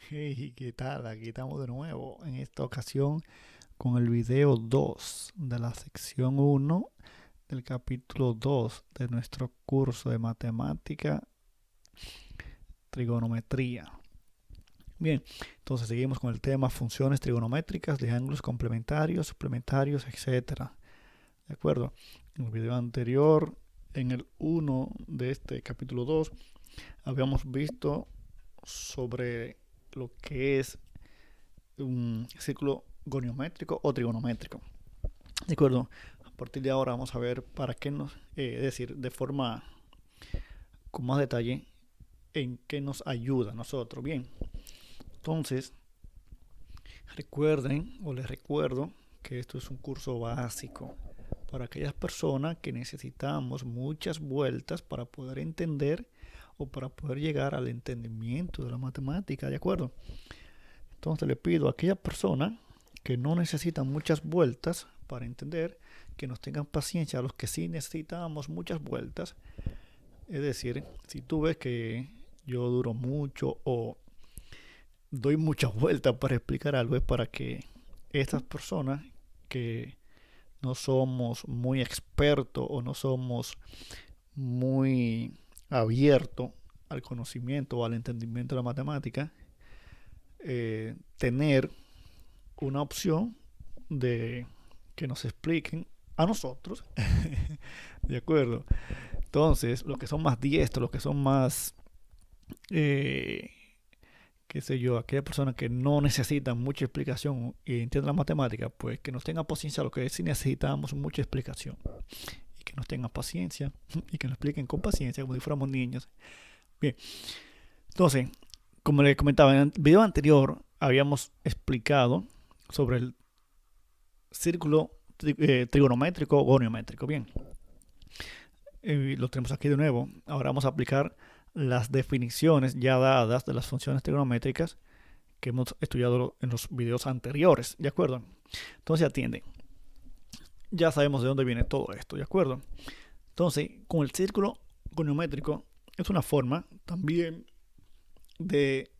Hey, ¿qué tal? Aquí estamos de nuevo en esta ocasión con el video 2 de la sección uno del capítulo 2 de nuestro curso de matemática, trigonometría. Bien, entonces seguimos con el tema funciones trigonométricas de ángulos complementarios, suplementarios, etcétera. ¿De acuerdo? En el video anterior, en el uno de este capítulo 2, habíamos visto sobre lo que es un círculo goniométrico o trigonométrico. De acuerdo, a partir de ahora vamos a ver para qué nos, decir, de forma con más detalle, en qué nos ayuda a nosotros. Bien, entonces, recuerden o les recuerdo que esto es un curso básico para aquellas personas que necesitamos muchas vueltas para poder entender o para poder llegar al entendimiento de la matemática, ¿de acuerdo? Entonces le pido a aquellas personas que no necesitan muchas vueltas para entender, que nos tengan paciencia a los que sí necesitamos muchas vueltas. Es decir, si tú ves que yo duro mucho o doy muchas vueltas para explicar algo, es para que estas personas que no somos muy expertos o no somos muy abiertos al conocimiento o al entendimiento de la matemática, tener una opción de que nos expliquen a nosotros, ¿de acuerdo? Entonces, los que son más diestros, los que son más, eh, qué sé yo, aquellas personas que no necesitan mucha explicación y entienden la matemática, pues que nos tengan paciencia a los que sí necesitamos mucha explicación. Y que nos tengan paciencia y que nos expliquen con paciencia, como si fuéramos niños. Bien, entonces, como les comentaba en el video anterior, habíamos explicado sobre el círculo trigonométrico o goniométrico. Bien, lo tenemos aquí de nuevo. Ahora vamos a aplicar las definiciones ya dadas de las funciones trigonométricas que hemos estudiado en los videos anteriores, ¿de acuerdo? Entonces atiende. Ya sabemos de dónde viene todo esto, ¿de acuerdo? Entonces, con el círculo goniométrico es una forma también de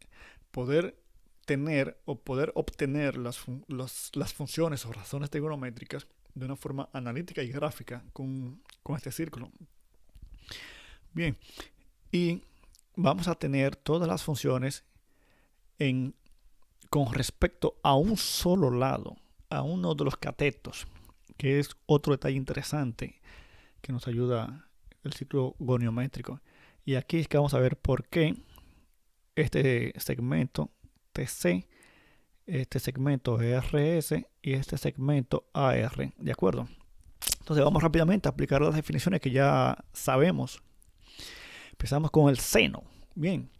poder tener o poder obtener las funciones o razones trigonométricas de una forma analítica y gráfica con este círculo. Bien, y vamos a tener todas las funciones en, con respecto a un solo lado, a uno de los catetos, que es otro detalle interesante que nos ayuda el ciclo goniométrico. Y aquí es que vamos a ver por qué este segmento TC, este segmento RS y este segmento AR, ¿de acuerdo? Entonces vamos rápidamente a aplicar las definiciones que ya sabemos. Empezamos con el seno. Bien,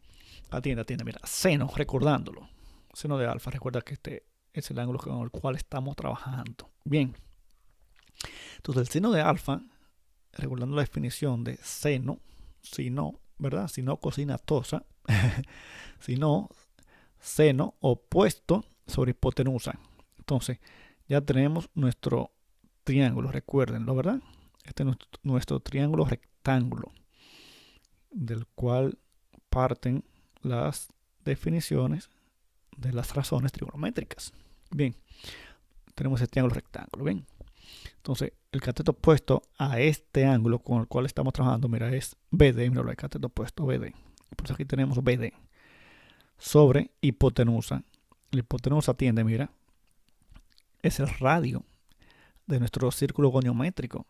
atiende, mira, seno, recordándolo. Seno de alfa, recuerda que este es el ángulo con el cual estamos trabajando. Bien, entonces el seno de alfa, recordando la definición de seno, sino, ¿verdad? Sino cosina tosa, sino seno opuesto sobre hipotenusa. Entonces, ya tenemos nuestro triángulo, recuérdenlo, ¿verdad? Este es nuestro triángulo rectángulo, del cual parten las definiciones de las razones trigonométricas. Bien, tenemos el triángulo rectángulo, bien. Entonces, el cateto opuesto a este ángulo con el cual estamos trabajando, mira, es BD, mira, el cateto opuesto BD. Por eso aquí tenemos BD sobre hipotenusa. La hipotenusa tiende, mira, es el radio de nuestro círculo goniométrico.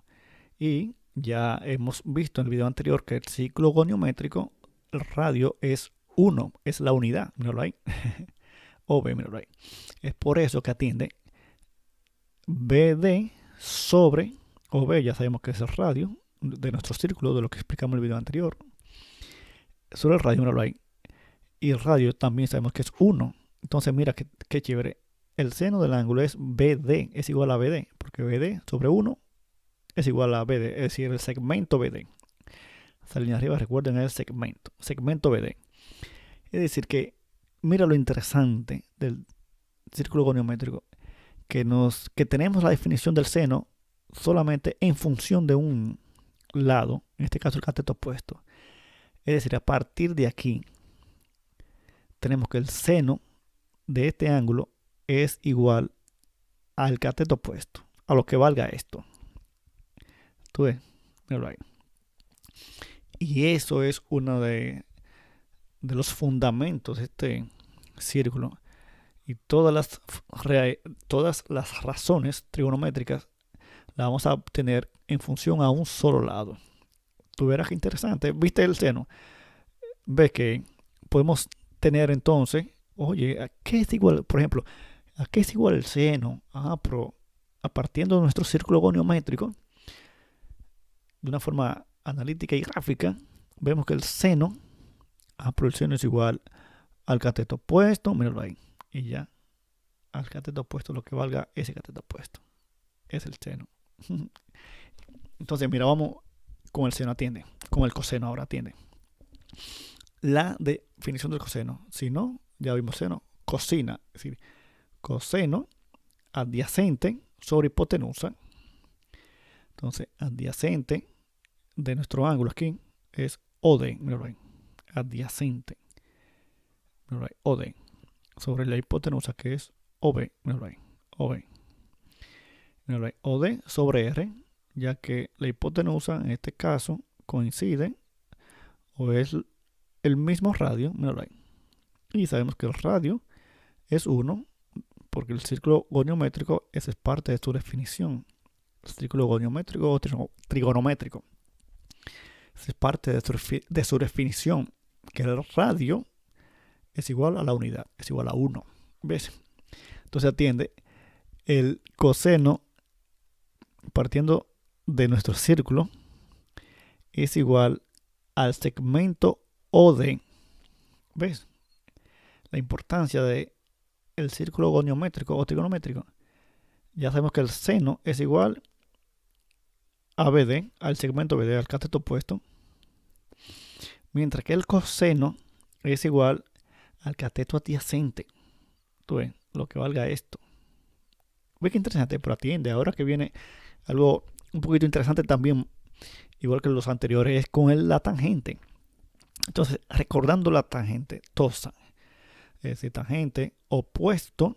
Y ya hemos visto en el video anterior que el círculo goniométrico, el radio es 1, es la unidad, míralo ahí. OB, míralo ahí. Es por eso que atiende BD sobre OB, ya sabemos que es el radio de nuestro círculo, de lo que explicamos en el video anterior. Sobre el radio, míralo ahí. Y el radio también sabemos que es 1. Entonces mira qué chévere. El seno del ángulo es BD, es igual a BD, porque BD sobre 1 es igual a BD, es decir, el segmento BD. Esa línea arriba, recuerden, el segmento BD. Es decir, que mira lo interesante del círculo goniométrico, que tenemos la definición del seno solamente en función de un lado, en este caso el cateto opuesto. Es decir, a partir de aquí tenemos que el seno de este ángulo es igual al cateto opuesto, a lo que valga esto. ¿Tú ves? Míralo ahí. Y eso es uno de los fundamentos de este círculo. Y todas las razones trigonométricas las vamos a obtener en función a un solo lado. Tú verás qué interesante. ¿Viste el seno? Ves que podemos tener entonces, oye, ¿a qué es igual? Por ejemplo, ¿a qué es igual el seno? Pero partiendo de nuestro círculo goniométrico, de una forma analítica y gráfica, vemos que el seno, pero el seno es igual al cateto opuesto, míralo ahí, y ya, al cateto opuesto, lo que valga ese cateto opuesto, es el seno. Entonces, mira, vamos con el seno atiende, con el coseno ahora atiende. La definición del coseno, si no, ya vimos seno, cosina, es decir, coseno adyacente sobre hipotenusa. Entonces, adyacente de nuestro ángulo aquí es OD, míralo ahí, adyacente, míralo ahí, OD, sobre la hipotenusa que es OB, míralo ahí, OB, míralo ahí, OD sobre R, ya que la hipotenusa en este caso coincide o es el mismo radio, míralo ahí, y sabemos que el radio es 1 porque el círculo goniométrico es parte de su definición. El círculo goniométrico o trigonométrico es parte de su definición, que el radio es igual a la unidad, es igual a 1. ¿Ves? Entonces atiende el coseno partiendo de nuestro círculo es igual al segmento OD. ¿Ves? La importancia de el círculo goniométrico o trigonométrico. Ya sabemos que el seno es igual a BD, al segmento BD, al cateto opuesto, mientras que el coseno es igual al cateto adyacente. Tú ves, lo que valga esto. Ve que interesante, pero atiende. Ahora que viene algo un poquito interesante también, igual que los anteriores, es con la tangente. Entonces, recordando la tangente, tosa, es decir, tangente opuesto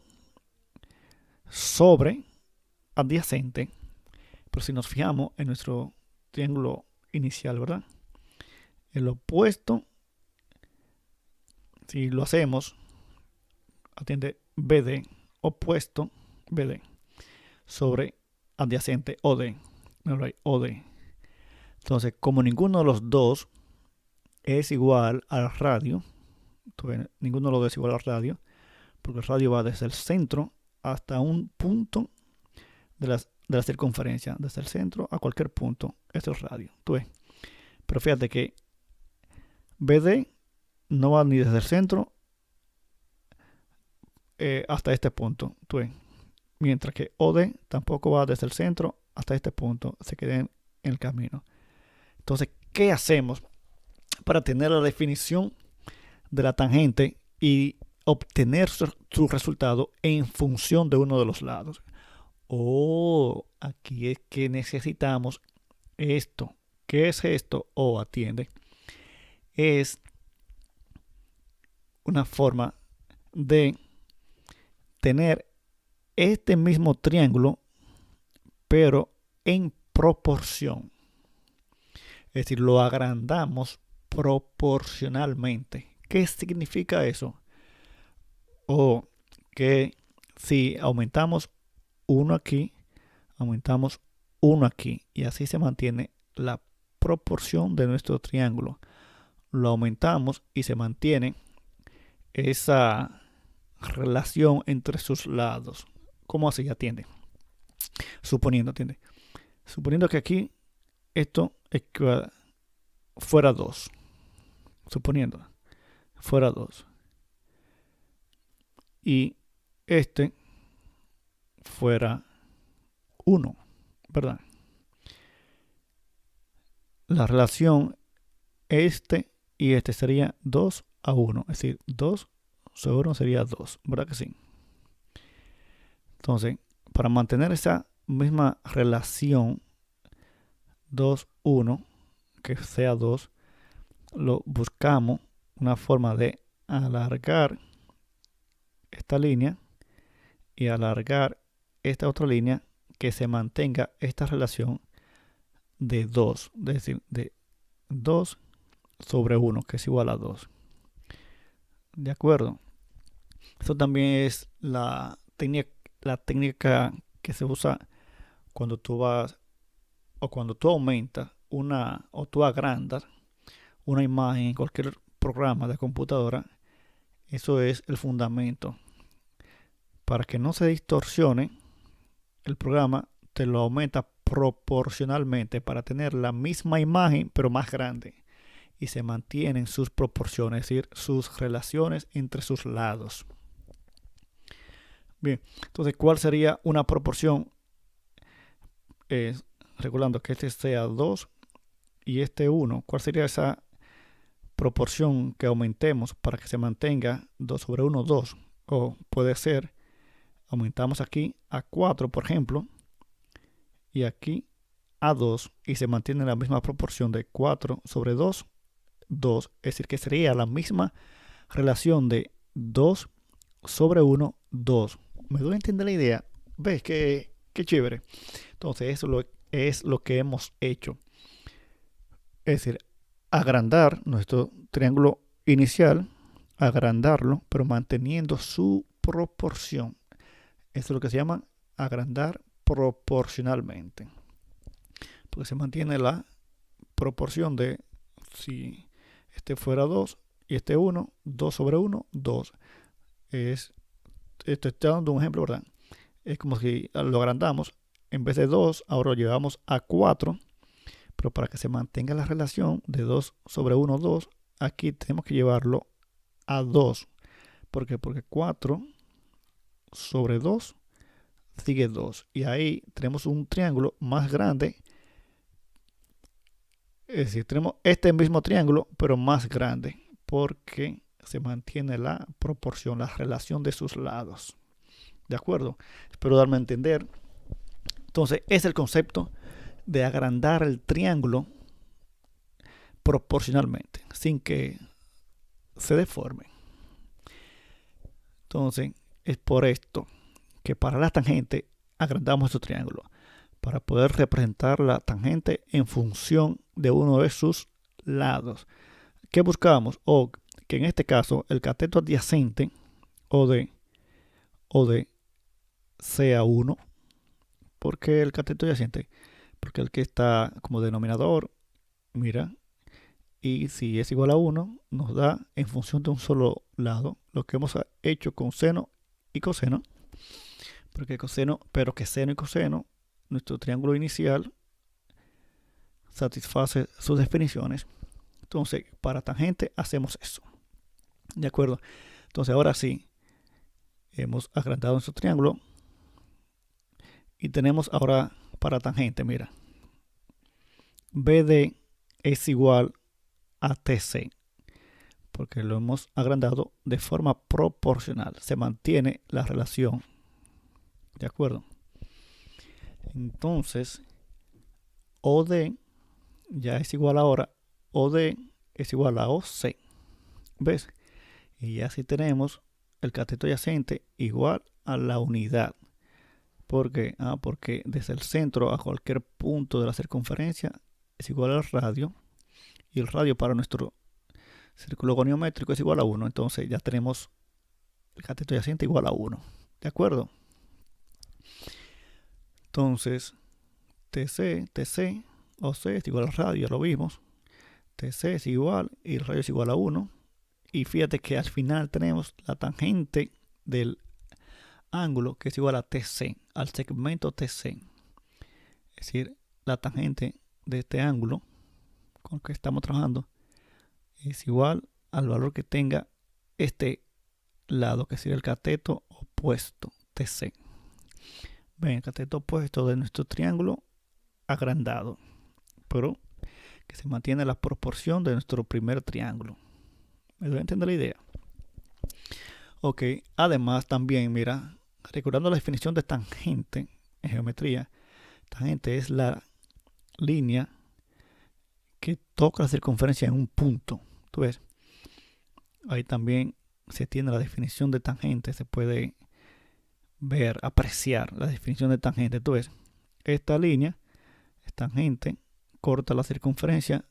sobre adyacente. Pero si nos fijamos en nuestro triángulo inicial, ¿verdad? El opuesto, si lo hacemos, atiende BD, opuesto BD, sobre adyacente OD. OD. Entonces, como ninguno de los dos es igual al radio, ninguno de los dos es igual al radio, porque el radio va desde el centro hasta un punto de la circunferencia, desde el centro a cualquier punto, es el radio. ¿Tú ves? Pero fíjate que BD no va ni desde el centro hasta este punto. ¿Tú ves? Mientras que OD tampoco va desde el centro hasta este punto, se queda en el camino. Entonces, ¿qué hacemos para tener la definición de la tangente y obtener su resultado en función de uno de los lados? Aquí es que necesitamos esto. ¿Qué es esto? Atiende. Es una forma de tener este mismo triángulo, pero en proporción. Es decir, lo agrandamos proporcionalmente. ¿Qué significa eso? Que si aumentamos uno aquí, aumentamos uno aquí, y así se mantiene la proporción de nuestro triángulo. Lo aumentamos y se mantiene esa relación entre sus lados. ¿Cómo así? Atiende. Suponiendo que aquí esto fuera 2. Suponiendo fuera 2. Y este fuera 1, ¿verdad? La relación este y este sería 2 a 1. Es decir, 2 sobre 1 sería 2, ¿verdad que sí? Entonces, para mantener esa misma relación 2, 1, que sea 2, lo buscamos una forma de alargar esta línea y alargar esta otra línea, que se mantenga esta relación de 2, es decir, de 2 sobre 1, que es igual a 2. ¿De acuerdo? Eso también es la técnica que se usa cuando tú vas o cuando tú aumentas o tú agrandas una imagen en cualquier programa de computadora. Eso es el fundamento. Para que no se distorsione, el programa te lo aumenta proporcionalmente para tener la misma imagen pero más grande, y se mantienen sus proporciones, es decir, sus relaciones entre sus lados. Bien, entonces, ¿cuál sería una proporción? Recordando que este sea 2 y este 1, ¿cuál sería esa proporción que aumentemos para que se mantenga 2 sobre 1, 2? O puede ser, aumentamos aquí a 4, por ejemplo, y aquí a 2, y se mantiene la misma proporción de 4 sobre 2, 2. Es decir, que sería la misma relación de 2 sobre 1, 2. ¿Me doy a entender la idea? ¿Ves qué chévere? Entonces, eso es lo que hemos hecho. Es decir, agrandar nuestro triángulo inicial, agrandarlo, pero manteniendo su proporción. Eso es lo que se llama agrandar proporcionalmente. Porque se mantiene la proporción de, si este fuera 2 y este 1, 2 sobre 1, 2. Estoy dando un ejemplo, ¿verdad? Es como si lo agrandamos, en vez de 2, ahora lo llevamos a 4, pero para que se mantenga la relación de 2 sobre 1, 2, aquí tenemos que llevarlo a 2. ¿Por qué? Porque 4 sobre 2 sigue 2. Y ahí tenemos un triángulo más grande. Es decir, tenemos este mismo triángulo, pero más grande, porque se mantiene la proporción, la relación de sus lados. ¿De acuerdo? Espero darme a entender. Entonces, es el concepto de agrandar el triángulo proporcionalmente, sin que se deforme. Entonces, es por esto que para la tangente agrandamos este triángulo, para poder representar la tangente en función de uno de sus lados. ¿Qué buscamos? O que en este caso el cateto adyacente OD sea 1. ¿Por qué el cateto adyacente? Porque el que está como denominador, mira, y si es igual a 1, nos da en función de un solo lado lo que hemos hecho con seno y coseno. Pero que seno y coseno, nuestro triángulo inicial, satisface sus definiciones. Entonces, para tangente hacemos eso. ¿De acuerdo? Entonces, ahora sí, hemos agrandado nuestro triángulo y tenemos ahora para tangente, mira, BD es igual a TC, porque lo hemos agrandado de forma proporcional. Se mantiene la relación. ¿De acuerdo? Entonces, OD ya es igual ahora, OD es igual a OC. ¿Ves? Y ya así tenemos el cateto adyacente igual a la unidad. ¿Por qué? Porque desde el centro a cualquier punto de la circunferencia es igual al radio. Y el radio para nuestro círculo goniométrico es igual a 1. Entonces ya tenemos el cateto adyacente igual a 1. ¿De acuerdo? Entonces, TC, OC es igual al radio, ya lo vimos. TC es igual y el radio es igual a 1. Y fíjate que al final tenemos la tangente del ángulo que es igual a TC, al segmento TC. Es decir, la tangente de este ángulo con el que estamos trabajando es igual al valor que tenga este lado, que sería el cateto opuesto, TC. Ven, el cateto opuesto de nuestro triángulo agrandado, pero que se mantiene la proporción de nuestro primer triángulo. ¿Me doy a entender la idea? Ok, además también, mira, recordando la definición de tangente en geometría, tangente es la línea que toca la circunferencia en un punto. ¿Tú ves? Ahí también se tiene la definición de tangente, se puede ver, apreciar la definición de tangente. Tú ves, esta línea es tangente, corta la circunferencia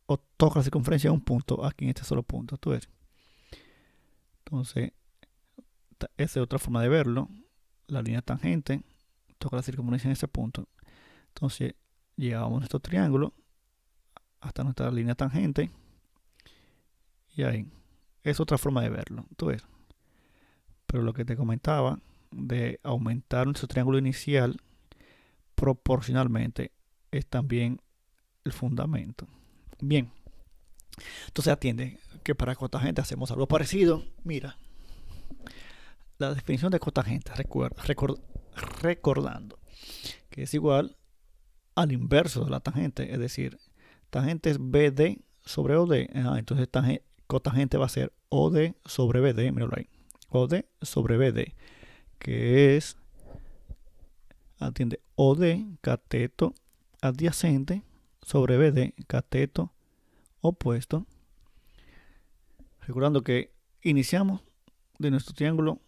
o toca la circunferencia de un punto aquí en este solo punto. Tú ves. Entonces, esa es otra forma de verlo. La línea tangente toca la circunferencia en ese punto. Entonces, llevamos nuestro triángulo hasta nuestra línea tangente. Y ahí. Es otra forma de verlo. Tú ves. Pero lo que te comentaba de aumentar nuestro triángulo inicial proporcionalmente es también el fundamento. Bien. Entonces atiende que para cotangente hacemos algo parecido. Mira. La definición de cotangente. Recordando que es igual al inverso de la tangente. Es decir, tangente es BD sobre OD. Entonces cotangente va a ser OD sobre BD. Míralo ahí. OD sobre BD. Que es, atiende, OD cateto adyacente sobre BD cateto opuesto. Recordando que iniciamos de nuestro triángulo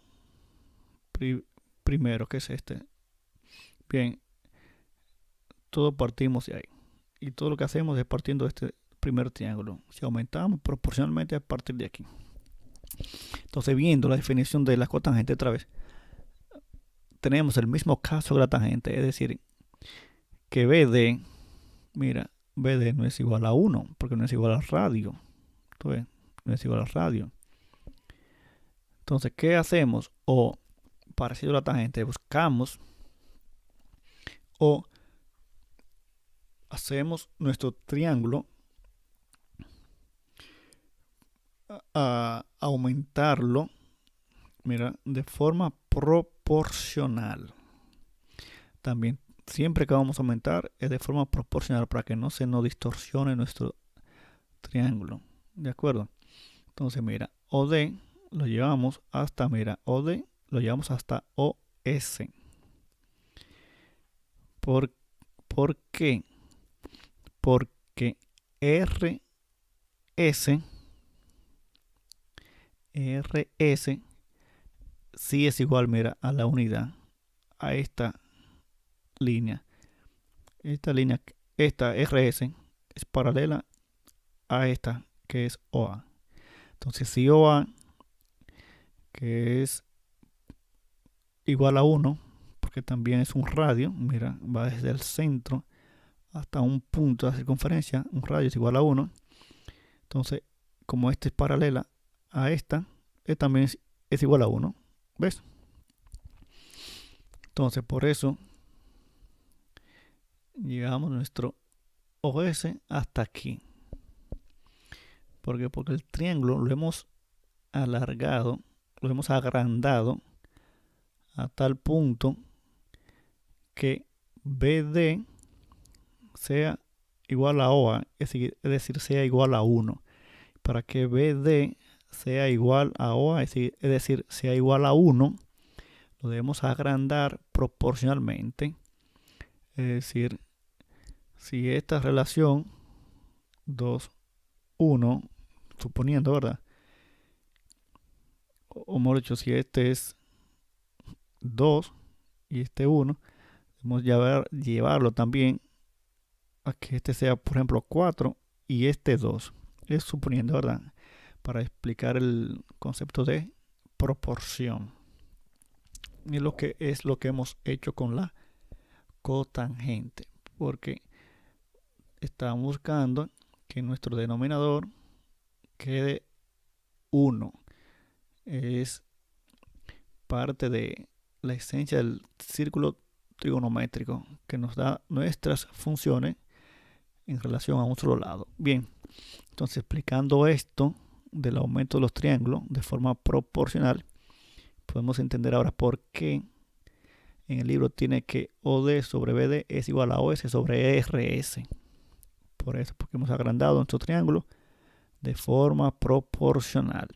primero, que es este. Bien, todo partimos de ahí. Y todo lo que hacemos es partiendo de este primer triángulo. Si aumentamos proporcionalmente a partir de aquí. Entonces, viendo la definición de la cotangente otra vez, tenemos el mismo caso de la tangente. Es decir, que BD, mira, BD no es igual a 1, porque no es igual al radio. ¿Tú ves? No es igual al radio. Entonces, ¿qué hacemos? O, parecido a la tangente, buscamos o hacemos nuestro triángulo a aumentarlo, mira, de forma proporcional. También, siempre que vamos a aumentar es de forma proporcional para que no se nos distorsione nuestro triángulo. ¿De acuerdo? Entonces, mira, OD lo llevamos hasta, mira, OD lo llevamos hasta OS. ¿Por qué? Porque RS sí es igual, mira, a la unidad, a esta línea. Esta RS es paralela a esta que es OA. Entonces, si OA, que es igual a 1, porque también es un radio, mira, va desde el centro hasta un punto de la circunferencia, un radio es igual a 1. Entonces, como esta es paralela a esta también es igual a 1. ¿Ves? Entonces, por eso llegamos a nuestro OS hasta aquí. ¿Por qué? Porque el triángulo lo hemos alargado, lo hemos agrandado a tal punto que BD sea igual a OA, es decir, sea igual a 1. Para que BD sea igual a OA, es decir, sea igual a 1, lo debemos agrandar proporcionalmente. Es decir, si esta relación 2, 1, suponiendo, ¿verdad? O mejor dicho, si este es 2 y este 1, debemos llevarlo también a que este sea, por ejemplo, 4 y este 2. Es suponiendo, ¿verdad? Para explicar el concepto de proporción. Y lo que es lo que hemos hecho con la cotangente. Porque estamos buscando que nuestro denominador quede 1. Es parte de la esencia del círculo trigonométrico que nos da nuestras funciones en relación a un solo lado. Bien, entonces explicando esto del aumento de los triángulos de forma proporcional, podemos entender ahora por qué en el libro tiene que OD sobre BD es igual a OS sobre RS. Por eso, porque hemos agrandado nuestro triángulo de forma proporcional.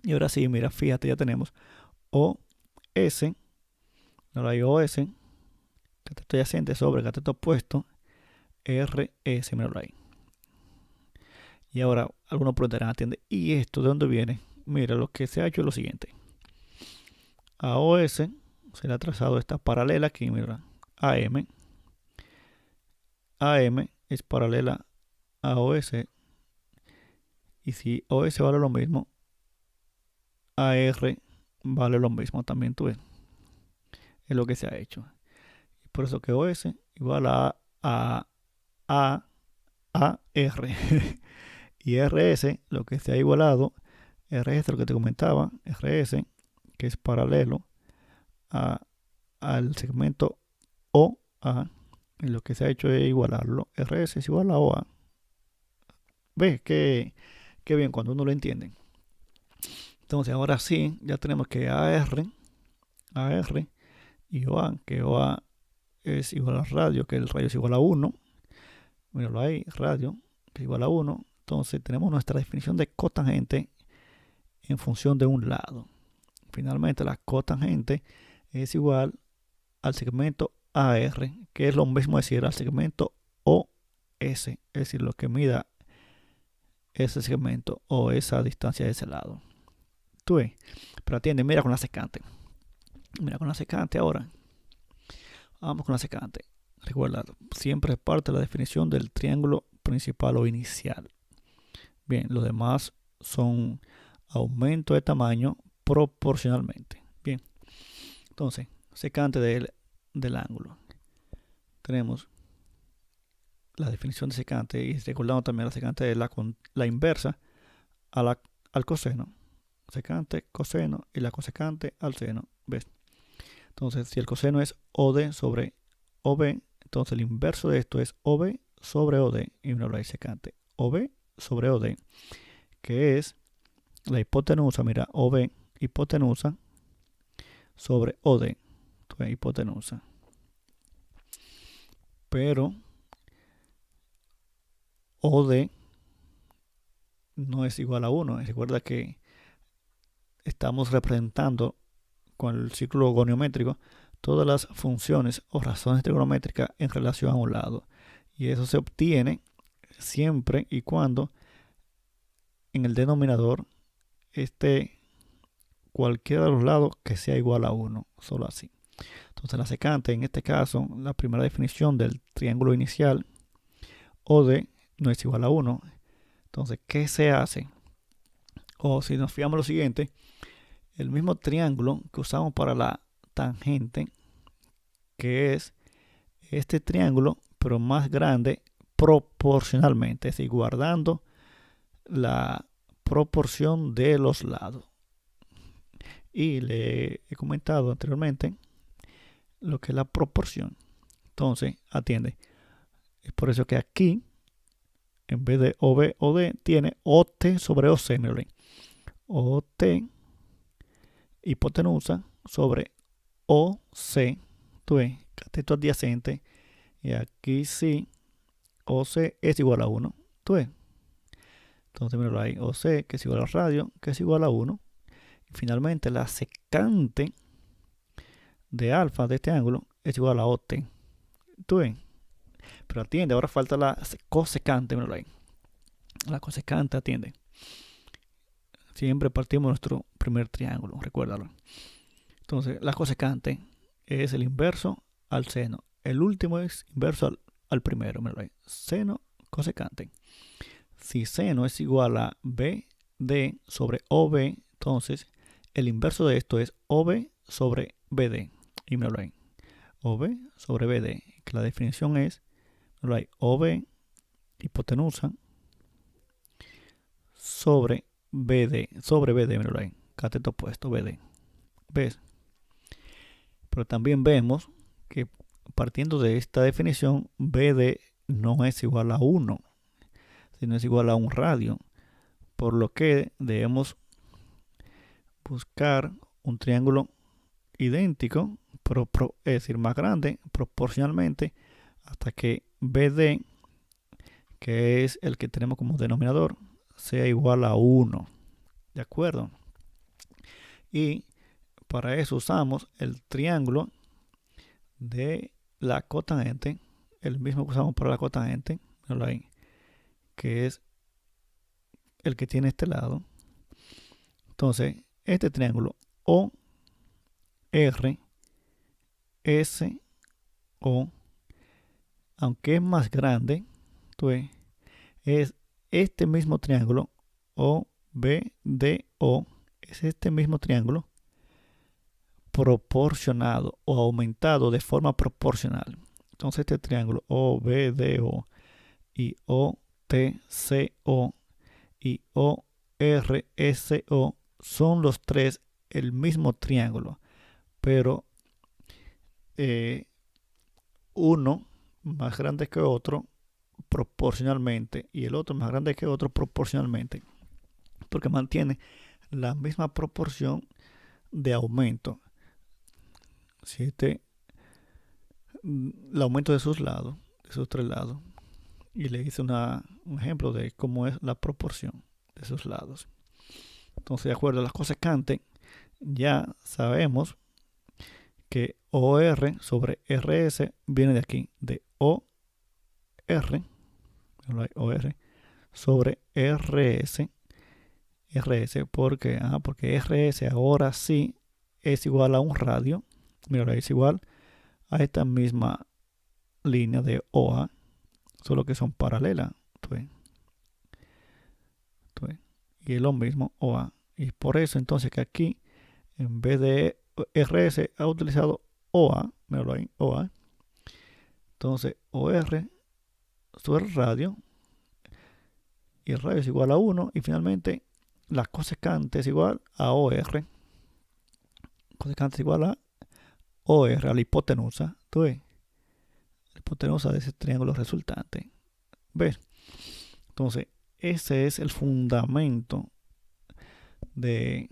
Y ahora sí, mira, fíjate, ya tenemos OS, ahora hay OS, cateto adyacente sobre cateto opuesto, RS, míralo ahí. Y ahora algunos preguntarán, atiende, ¿y esto de dónde viene? Mira, lo que se ha hecho es lo siguiente. A OS se le ha trazado esta paralela aquí, mira, AM. AM es paralela a OS. Y si OS vale lo mismo, AR vale lo mismo también, tú ves. Es lo que se ha hecho. Por eso que OS igual a R. Y RS, lo que se ha igualado, RS, lo que te comentaba, RS, que es paralelo al segmento OA, y lo que se ha hecho es igualarlo. RS es igual a OA. ¿Ves? Qué bien cuando uno lo entiende. Entonces ahora sí, ya tenemos que AR y OA, que OA es igual a radio, que el radio es igual a 1. Míralo ahí, radio es igual a 1. Entonces tenemos nuestra definición de cotangente en función de un lado. Finalmente la cotangente es igual al segmento AR, que es lo mismo decir al segmento OS, es decir, lo que mida ese segmento o esa distancia de ese lado. Tú ves, pero atiende, mira con la secante. Mira con la secante ahora. Vamos con la secante. Recuerda, siempre es parte de la definición del triángulo principal o inicial. Bien, los demás son aumento de tamaño proporcionalmente. Bien, entonces, secante del ángulo. Tenemos la definición de secante y recordando también la secante de la inversa al coseno. Secante, coseno y la cosecante al seno. ¿Ves? Entonces, si el coseno es OD sobre OB, entonces el inverso de esto es OB sobre OD. Y una raíz secante. OB sobre OD, que es la hipotenusa, mira, OB, hipotenusa sobre OD. Entonces, hipotenusa. Pero OD no es igual a 1. Recuerda que estamos representando con el círculo goniométrico todas las funciones o razones trigonométricas en relación a un lado. Y eso se obtiene siempre y cuando en el denominador esté cualquiera de los lados que sea igual a 1. Solo así. Entonces la secante, en este caso, la primera definición del triángulo inicial, OD no es igual a 1. Entonces, ¿qué se hace? O si nos fijamos lo siguiente, el mismo triángulo que usamos para la tangente, que es este triángulo, pero más grande proporcionalmente, es decir, guardando la proporción de los lados. Y le he comentado anteriormente lo que es la proporción. Entonces, atiende. Es por eso que aquí, en vez de OB o D, tiene OT sobre OC. OT hipotenusa sobre OC. Tú ves, cateto adyacente. Y aquí sí, OC es igual a 1. ¿Tú ves? Entonces, míralo ahí. OC, que es igual al radio, que es igual a 1. Y finalmente, la secante de alfa de este ángulo es igual a OT. ¿Tú ves? Pero atiende, ahora falta la cosecante, míralo ahí. La cosecante atiende. Siempre partimos de nuestro primer triángulo, recuérdalo. Entonces, la cosecante es el inverso al seno. El último es inverso al primero, míralo ahí. Seno, cosecante. Si seno es igual a BD sobre OB, entonces el inverso de esto es OB sobre BD. Y míralo ahí. OB sobre BD. Que la definición es, míralo ahí, OB hipotenusa sobre BD. Sobre BD, míralo ahí. Cateto opuesto, BD. ¿Ves? Pero también vemos que partiendo de esta definición, BD no es igual a 1, sino es igual a un radio. Por lo que debemos buscar un triángulo idéntico, es decir, más grande proporcionalmente, hasta que BD, que es el que tenemos como denominador, sea igual a 1. ¿De acuerdo? Y para eso usamos el triángulo de la cotangente, el mismo que usamos para la cotangente, que es el que tiene este lado. Entonces, este triángulo O, R, S, O, aunque es más grande, entonces, es este mismo triángulo O, B, D, O, es este mismo triángulo proporcionado o aumentado de forma proporcional. Entonces este triángulo O, B, D, O y O, T, C, O y O, R, S, O son los tres el mismo triángulo, pero eh, uno más grande que otro proporcionalmente y el otro más grande que otro proporcionalmente, porque mantiene la misma proporción de aumento. Si este, el aumento de sus lados, de sus tres lados, y le hice un ejemplo de cómo es la proporción de sus lados. Entonces, de acuerdo a las cosecantes, ya sabemos que OR sobre RS viene de aquí, de OR, OR sobre RS, porque RS ahora sí es igual a un radio. Mira, es igual a esta misma línea de OA, solo que son paralelas. ¿Tú ves? ¿Tú ves? Y es lo mismo OA. Y por eso entonces que aquí, en vez de RS, ha utilizado OA. Míralo ahí, OA. Entonces, OR sobre radio. Y el radio es igual a 1. Y finalmente, la cosecante es igual a OR. Cosecante es igual a OR, a la hipotenusa. ¿Tú ves? La hipotenusa de ese triángulo resultante. ¿Ves? Entonces, ese es el fundamento de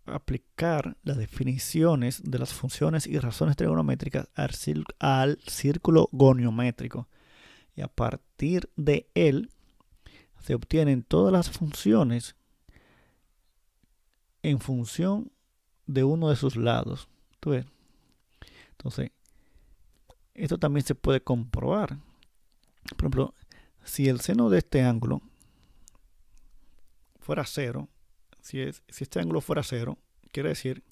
aplicar las definiciones de las funciones y razones trigonométricas al círculo goniométrico. Y a partir de él se obtienen todas las funciones en función de uno de sus lados. ¿Tú ves? Entonces, esto también se puede comprobar. Por ejemplo, si el seno de este ángulo fuera cero, si este ángulo fuera cero, quiere decir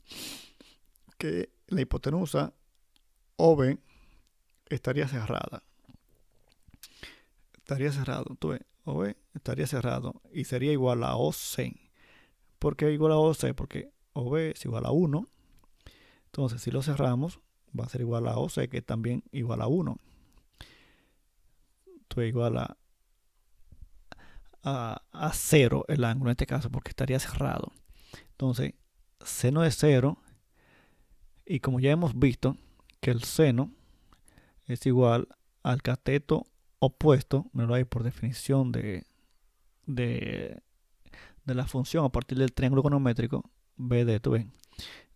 que la hipotenusa OB estaría cerrada. Estaría cerrado, tú ves, OB estaría cerrado y sería igual a OC. ¿Por qué igual a OC? Porque OB es igual a 1. Entonces, si lo cerramos, va a ser igual a OC, que es también igual a 1. Entonces, igual a 0 el ángulo en este caso, porque estaría cerrado. Entonces, seno de 0, y como ya hemos visto que el seno es igual al cateto opuesto, me lo hay por definición de, de la función a partir del triángulo econométrico BD, ¿tú ves?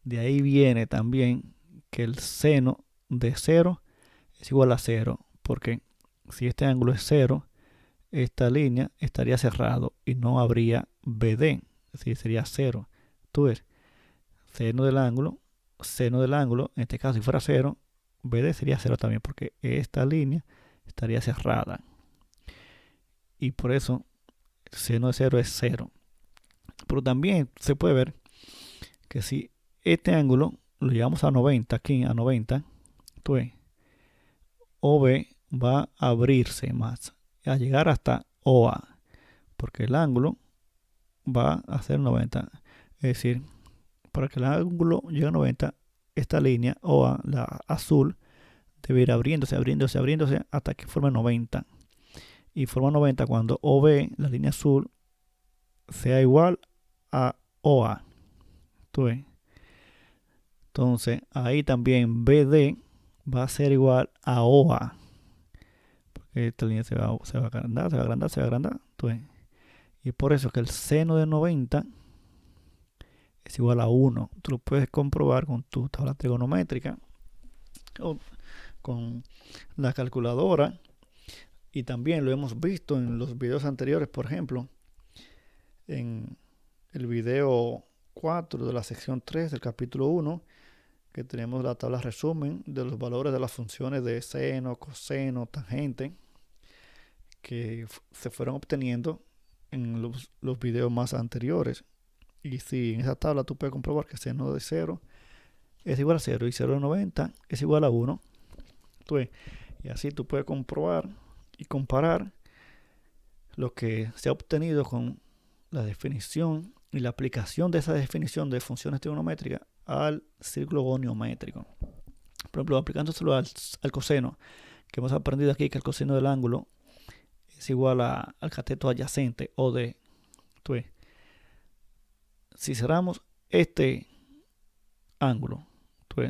De ahí viene también que el seno de 0 es igual a 0, porque si este ángulo es 0, esta línea estaría cerrado y no habría BD, es decir, sería 0. Tú ves, seno del ángulo, en este caso si fuera 0, BD sería 0 también, porque esta línea estaría cerrada. Y por eso el seno de 0 es 0. Pero también se puede ver que si este ángulo lo llevamos a 90, aquí a 90, pues OB va a abrirse más, a llegar hasta OA, porque el ángulo va a ser 90. Es decir, para que el ángulo llegue a 90, esta línea OA, la azul, debe ir abriéndose hasta que forme 90. Y forma 90 cuando OB, la línea azul, sea igual a OA. ¿Tú ves? Entonces, ahí también BD va a ser igual a OA. Porque esta línea se va a agrandar, se va a agrandar, se va a agrandar. ¿Tú ves? Y por eso que el seno de 90 es igual a 1. Tú lo puedes comprobar con tu tabla trigonométrica o con la calculadora. Y también lo hemos visto en los videos anteriores, por ejemplo, en el video 4 de la sección 3 del capítulo 1, que tenemos la tabla resumen de los valores de las funciones de seno, coseno, tangente, que se fueron obteniendo en los videos más anteriores. Y si en esa tabla tú puedes comprobar que seno de 0 es igual a 0 y 0 de 90 es igual a 1. Y así tú puedes comprobar y comparar lo que se ha obtenido con la definición y la aplicación de esa definición de funciones trigonométricas al círculo goniométrico. Por ejemplo, aplicándoselo al coseno, que hemos aprendido aquí que el coseno del ángulo es igual al cateto adyacente o de. Si cerramos este ángulo,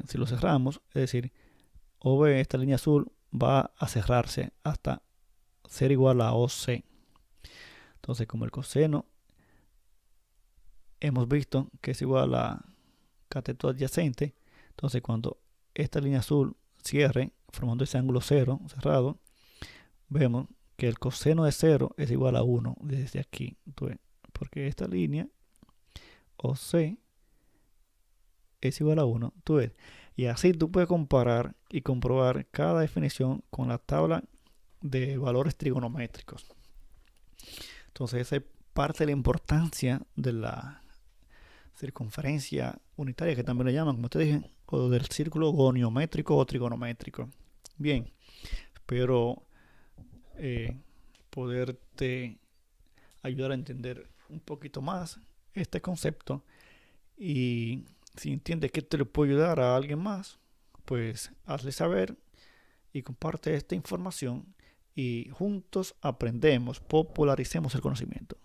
si lo cerramos, es decir, OB, esta línea azul, va a cerrarse hasta ser igual a OC. Entonces, como el coseno hemos visto que es igual a cateto adyacente, entonces cuando esta línea azul cierre, formando ese ángulo 0 cerrado, vemos que el coseno de 0 es igual a 1 desde aquí. Porque esta línea OC es igual a 1. Y así tú puedes comparar y comprobar cada definición con la tabla de valores trigonométricos. Entonces esa es parte de la importancia de la circunferencia unitaria, que también le llaman, como te dije, o del círculo goniométrico o trigonométrico. Bien, espero poderte ayudar a entender un poquito más este concepto, y si entiendes que te le puede ayudar a alguien más, pues hazle saber y comparte esta información y juntos aprendemos, popularicemos el conocimiento.